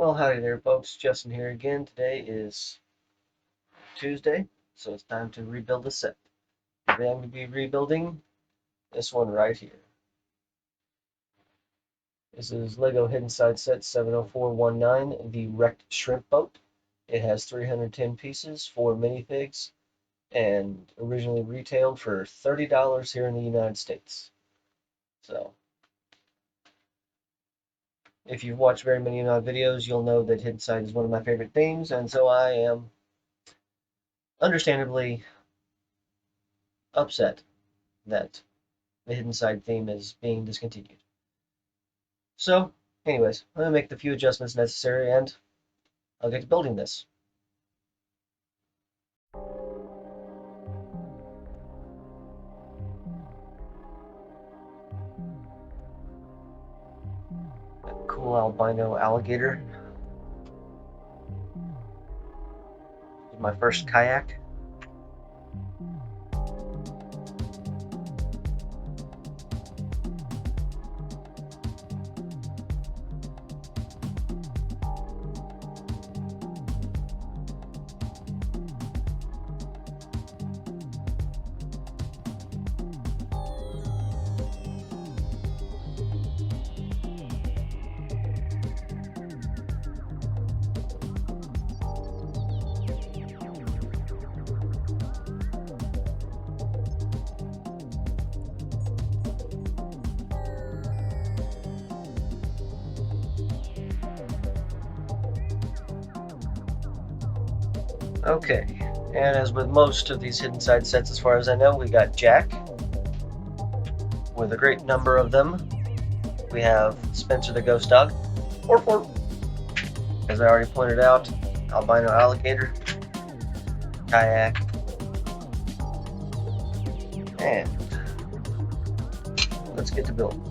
Well, howdy there, folks. Justin here again. Today is Tuesday, so it's time to rebuild the set. Today I'm going to be rebuilding this one right here. This is LEGO Hidden Side Set 70419, the Wrecked Shrimp Boat. It has 310 pieces, 4 minifigs, and originally retailed for $30 here in the United States. So, if you've watched very many of my videos, you'll know that Hidden Side is one of my favorite themes, and so I am understandably upset that the Hidden Side theme is being discontinued. So, anyways, I'm going to make the few adjustments necessary and I'll get to building this. That cool albino alligator. My first kayak. Okay, and as with most of these Hidden Side sets, as far as I know, we got Jack, with a great number of them. We have Spencer the Ghost Dog, or as I already pointed out, albino alligator, kayak, and let's get to building.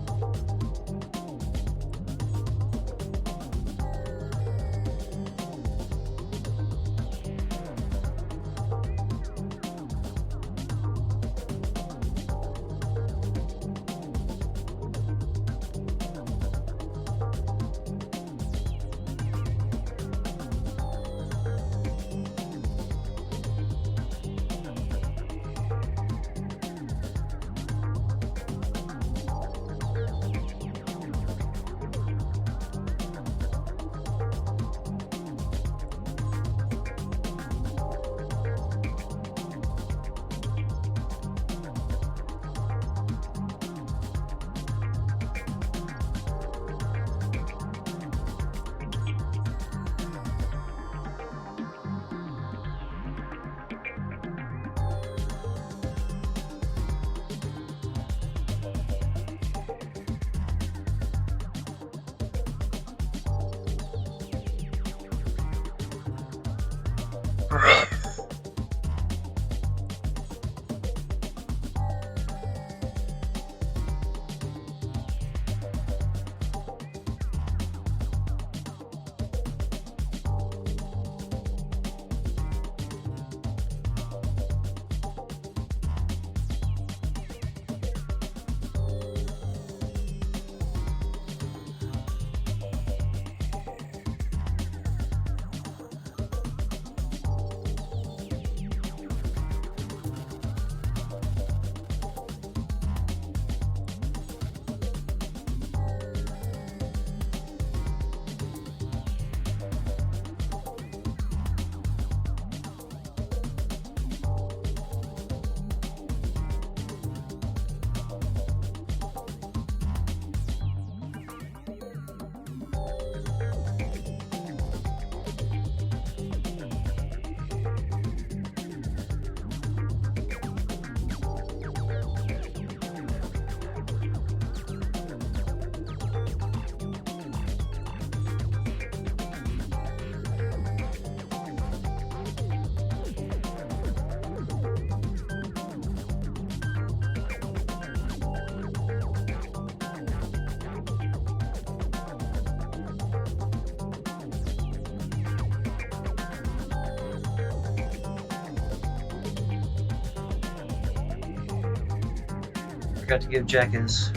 Forgot to give Jack his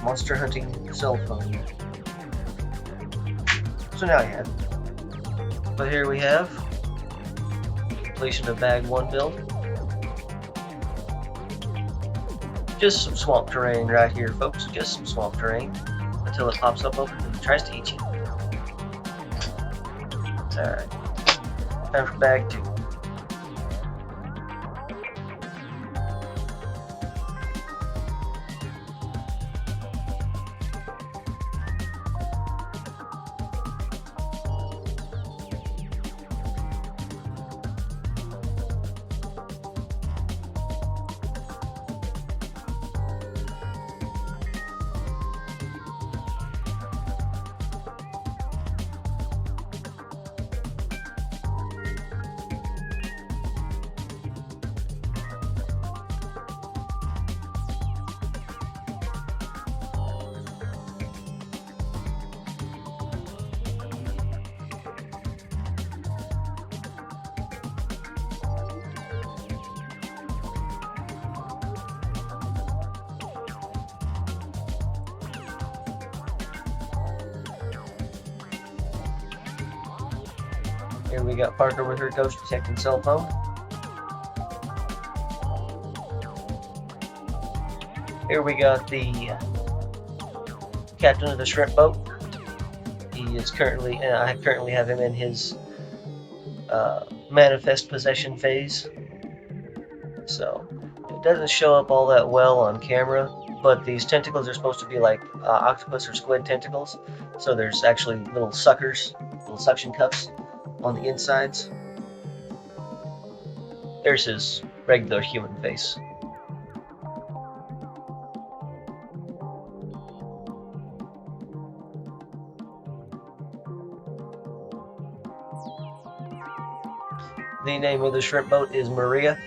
monster hunting cell phone. So now he has it. But here we have completion of bag 1 build. Just some swamp terrain right here, folks. Just some swamp terrain until it pops up open and tries to eat you. Alright. Time for bag 2. Here we got Parker with her ghost detecting cell phone. Here we got the captain of the shrimp boat. He is currently, I currently have him in his manifest possession phase. So it doesn't show up all that well on camera, but these tentacles are supposed to be like octopus or squid tentacles. So there's actually little suckers, little suction cups on the insides. There's his regular human face. The name of the shrimp boat is Maria.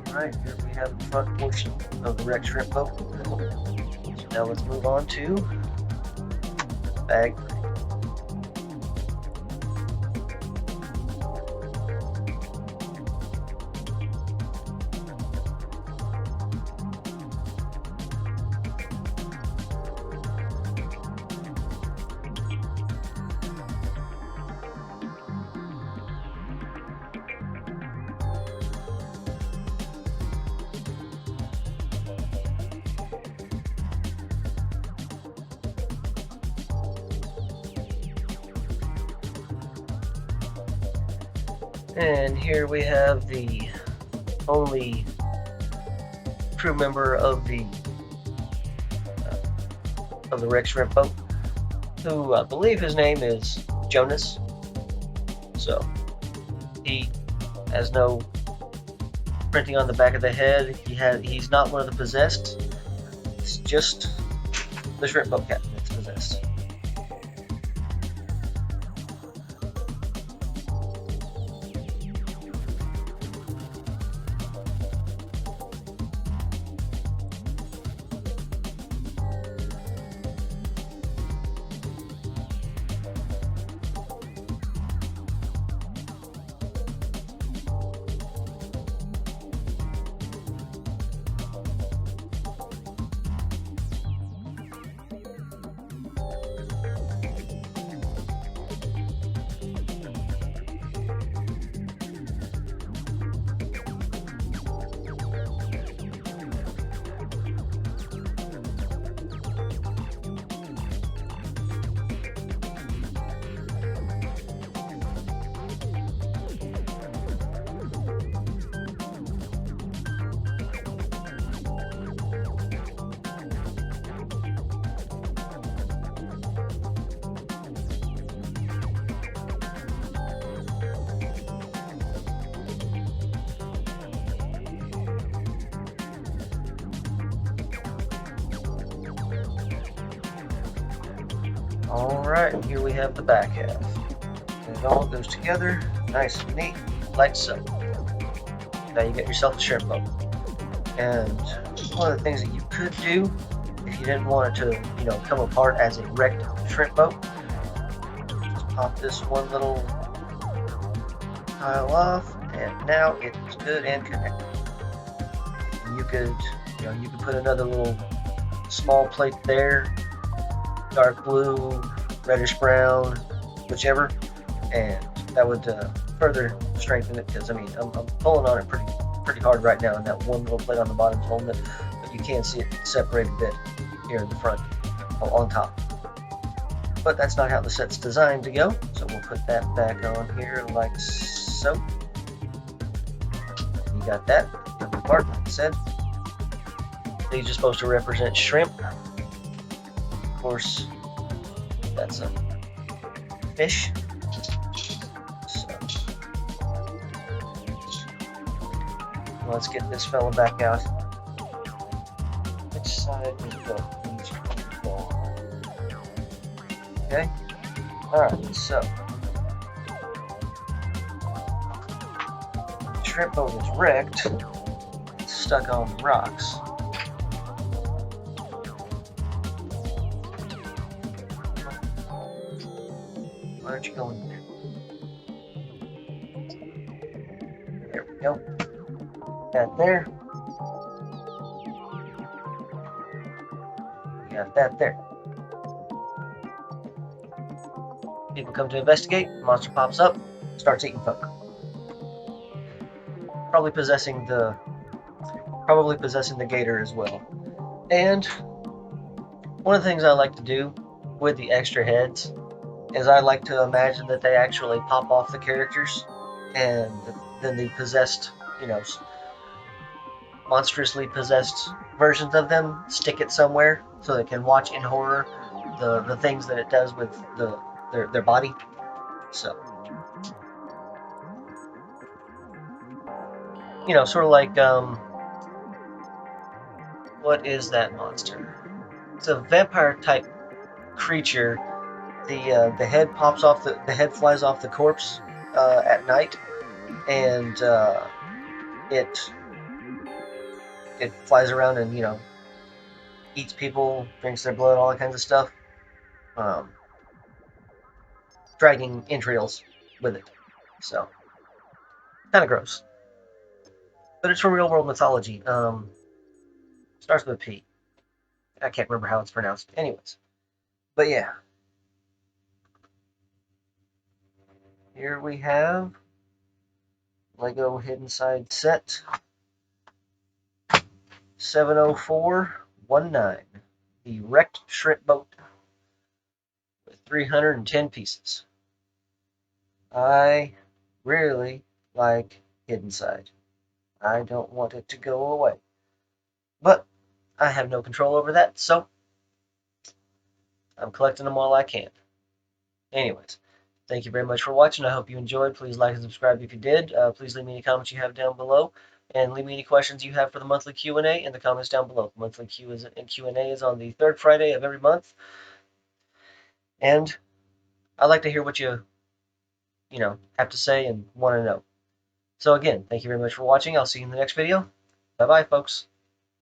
Alright, here we have the front portion of the wrecked shrimp boat. So now let's move on to bag 3. And here we have the only crew member of the wrecked shrimp boat, who I believe his name is Jonas. So he has no printing on the back of the head. He's not one of the possessed. It's just the shrimp boat captain that's possessed. Alright, here we have the back half. And it all goes together, nice and neat, like so. Now you get yourself a shrimp boat. And one of the things that you could do, if you didn't want it to, come apart as a wrecked shrimp boat, just pop this one little tile off, and now it's good and connected. And you could put another little small plate there, dark blue, reddish brown, whichever, and that would further strengthen it, because I'm pulling on it pretty hard right now, and that one little plate on the bottom is holding it, but you can see it separate a bit here in the front, on top. But that's not how the set's designed to go, so we'll put that back on here like so. You got that part, like I said. These are supposed to represent shrimp. Of course, that's a fish. So let's get this fella back out. Which side is the okay? Alright, so the shrimp boat is wrecked. It's stuck on the rocks. Why aren't you going there? There we go. That there. We got that there. People come to investigate. Monster pops up, starts eating folk. Probably possessing the gator as well. And one of the things I like to do with the extra heads is I like to imagine that they actually pop off the characters, and then the possessed, monstrously possessed versions of them stick it somewhere so they can watch in horror the things that it does with their body. So, sort of like what is that monster? It's a vampire type creature. The head pops off the head flies off the corpse at night, and it flies around and eats people, drinks their blood, all that kinds of stuff, dragging entrails with it. So kind of gross, but it's from real world mythology. Starts with a P. I can't remember how it's pronounced. Anyways, but yeah. Here we have Lego Hidden Side Set 70419, the wrecked shrimp boat with 310 pieces. I really like Hidden Side. I don't want it to go away. But I have no control over that, so I'm collecting them while I can. Anyways, thank you very much for watching. I hope you enjoyed. Please like and subscribe if you did. Please leave me any comments you have down below, and leave me any questions you have for the monthly Q&A in the comments down below. The monthly Q&A is on the third Friday of every month, and I'd like to hear what you have to say and want to know. So again, thank you very much for watching. I'll see you in the next video. Bye bye, folks.